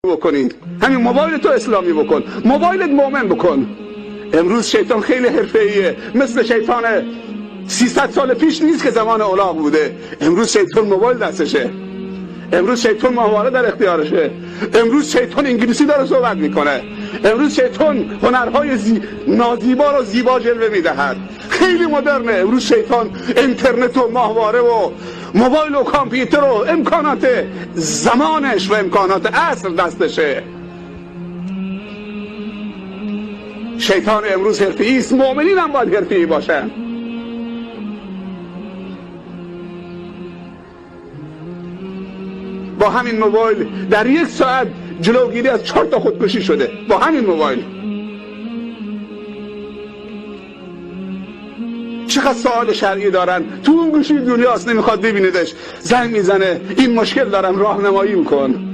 بکنید. همین موبایل تو اسلامی بکن، موبایلت مؤمن بکن. امروز شیطان خیلی حرفه‌ایه، مثل شیطان 300 سال پیش نیست که زمان الاغ بوده. امروز شیطان موبایل دستشه، امروز شیطان ماهواره در اختیارشه، امروز شیطان انگلیسی داره صحبت میکنه، امروز شیطان هنرهای نازیبا رو زیبا جلوه میدهد. خیلی مدرنه. امروز شیطان اینترنت و ماهواره و موبایل و کامپیوتر و امکانات زمانش و امکانات عصر دستشه. شیطان امروز حرفه‌ای است، مؤمنین هم باید حرفه‌ای باشن. با همین موبایل در 1 ساعت جلوگیری از 4 تا خودکشی شده با همین موبایل. چقدر سوال شرعی دارن، تو اون گوشی دنیاست نمیخواد ببینیدش، زنگ میزنه این مشکل دارم راهنمایی میکن.